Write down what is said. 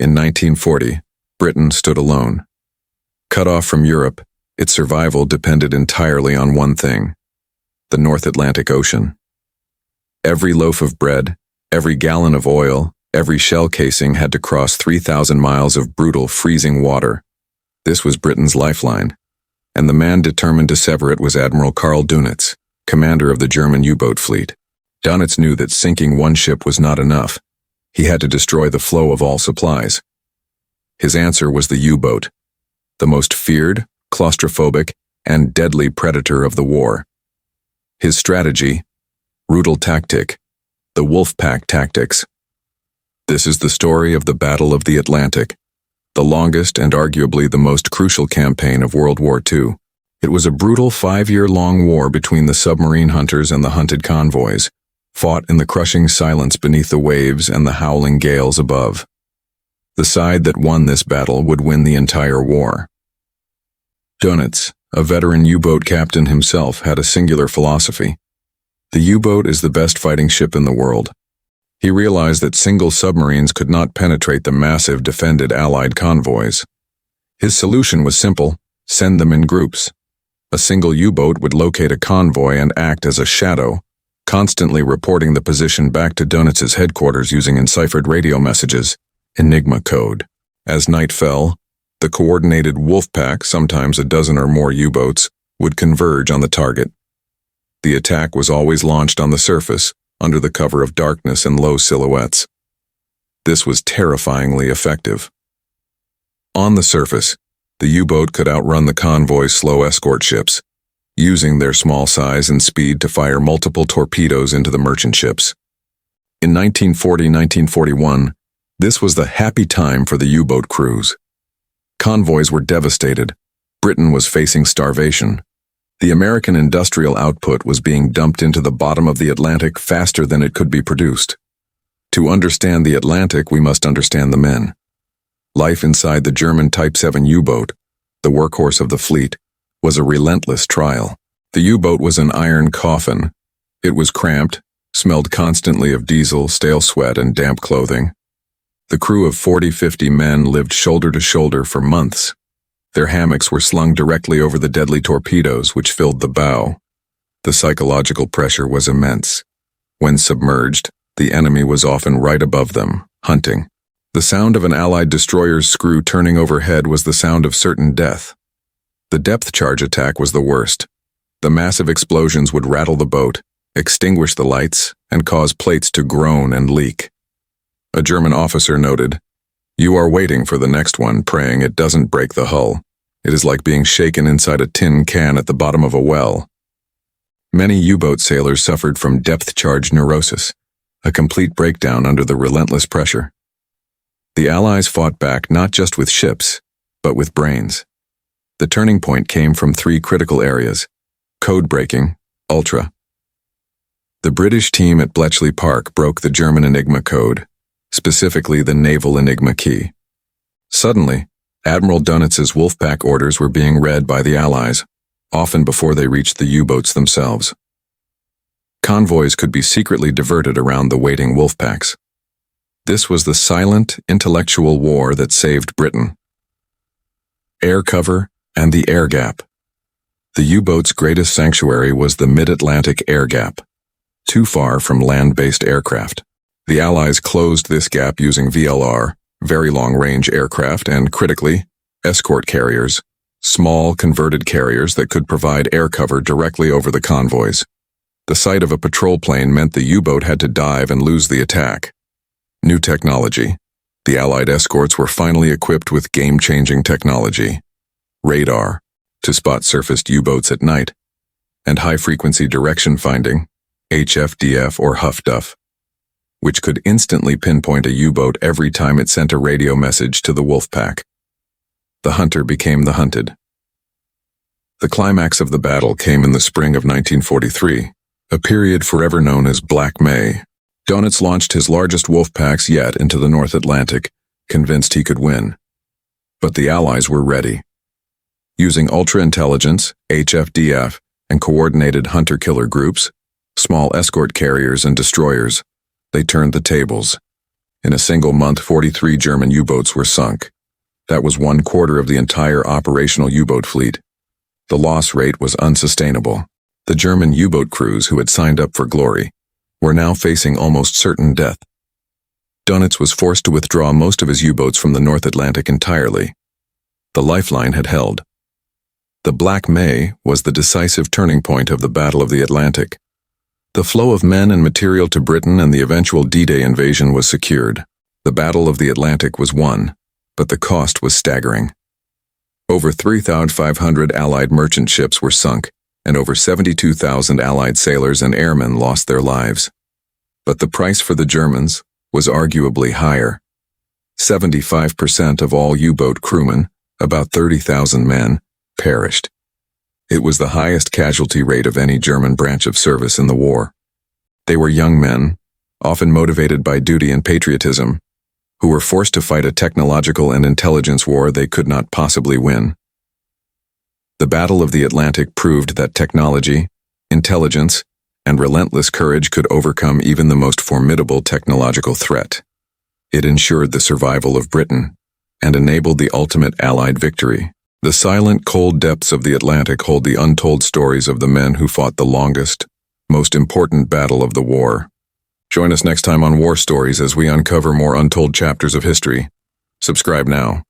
In 1940, Britain stood alone. Cut off from Europe, its survival depended entirely on one thing: the North Atlantic Ocean. Every loaf of bread, every gallon of oil, every shell casing had to cross 3,000 miles of brutal, freezing water. This was Britain's lifeline, and the man determined to sever it was Admiral Karl Dönitz, commander of the German U-boat fleet. Dönitz knew that sinking one ship was not enough. He had to destroy the flow of all supplies. His answer was the U-boat, the most feared, claustrophobic, and deadly predator of the war. His strategy: brutal tactic, the Wolfpack tactics. This is the story of the Battle of the Atlantic, the longest and arguably the most crucial campaign of World War II. It was a brutal 5-year-long war between the submarine hunters and the hunted convoys, fought in the crushing silence beneath the waves and the howling gales above. The side that won this battle would win the entire war. Dönitz, a veteran U-boat captain himself, had a singular philosophy. The U-boat is the best fighting ship in the world. He realized that single submarines could not penetrate the massive defended Allied convoys. His solution was simple: send them in groups. A single U-boat would locate a convoy and act as a shadow, constantly reporting the position back to Dönitz's headquarters using enciphered radio messages, Enigma Code. As night fell, the coordinated Wolfpack, sometimes a dozen or more U-boats, would converge on the target. The attack was always launched on the surface, under the cover of darkness and low silhouettes. This was terrifyingly effective. On the surface, the U-boat could outrun the convoy's slow escort ships, using their small size and speed to fire multiple torpedoes into the merchant ships. In 1940-1941, this was the happy time for the U-boat crews. Convoys were devastated. Britain was facing starvation. The American industrial output was being dumped into the bottom of the Atlantic faster than it could be produced. To understand the Atlantic, we must understand the men. Life inside the German Type-VII U-boat, the workhorse of the fleet, was a relentless trial. The U-boat was an iron coffin. It was cramped, smelled constantly of diesel, stale sweat, and damp clothing. The crew of 40-50 men lived shoulder to shoulder for months. Their hammocks were slung directly over the deadly torpedoes which filled the bow. The psychological pressure was immense. When submerged, the enemy was often right above them, hunting. The sound of an Allied destroyer's screw turning overhead was the sound of certain death. The depth charge attack was the worst. The massive explosions would rattle the boat, extinguish the lights, and cause plates to groan and leak. A German officer noted, "You are waiting for the next one, praying it doesn't break the hull. It is like being shaken inside a tin can at the bottom of a well." Many U-boat sailors suffered from depth charge neurosis, a complete breakdown under the relentless pressure. The Allies fought back not just with ships, but with brains. The turning point came from 3 critical areas: code breaking, ultra. The British team at Bletchley Park broke the German Enigma Code, specifically the Naval Enigma key. Suddenly, Admiral Dönitz's Wolfpack orders were being read by the Allies, often before they reached the U-boats themselves. Convoys could be secretly diverted around the waiting Wolfpacks. This was the silent, intellectual war that saved Britain. Air cover and the air gap. The U-boat's greatest sanctuary was the mid-Atlantic air gap, too far from land-based aircraft. The Allies closed this gap using VLR, very long-range aircraft, and, critically, escort carriers, small converted carriers that could provide air cover directly over the convoys. The sight of a patrol plane meant the U-boat had to dive and lose the attack. New technology. The Allied escorts were finally equipped with game-changing technology: radar, to spot surfaced U-boats at night, and high-frequency direction finding, HFDF or Huff-Duff, which could instantly pinpoint a U-boat every time it sent a radio message to the Wolfpack. The hunter became the hunted. The climax of the battle came in the spring of 1943, a period forever known as Black May. Dönitz launched his largest Wolfpacks yet into the North Atlantic, convinced he could win. But the Allies were ready. Using ultra-intelligence, HFDF, and coordinated hunter-killer groups, small escort carriers and destroyers, they turned the tables. In a single month, 43 German U-boats were sunk. That was 1/4 of the entire operational U-boat fleet. The loss rate was unsustainable. The German U-boat crews who had signed up for glory were now facing almost certain death. Dönitz was forced to withdraw most of his U-boats from the North Atlantic entirely. The Lifeline had held. The Black May was the decisive turning point of the Battle of the Atlantic. The flow of men and material to Britain and the eventual D-Day invasion was secured. The Battle of the Atlantic was won, but the cost was staggering. Over 3,500 Allied merchant ships were sunk, and over 72,000 Allied sailors and airmen lost their lives. But the price for the Germans was arguably higher. 75% of all U-boat crewmen, about 30,000 men, perished. It was the highest casualty rate of any German branch of service in the war. They were young men, often motivated by duty and patriotism, who were forced to fight a technological and intelligence war they could not possibly win. The Battle of the Atlantic proved that technology, intelligence, and relentless courage could overcome even the most formidable technological threat. It ensured the survival of Britain and enabled the ultimate Allied victory. The silent, cold depths of the Atlantic hold the untold stories of the men who fought the longest, most important battle of the war. Join us next time on War Stories as we uncover more untold chapters of history. Subscribe now.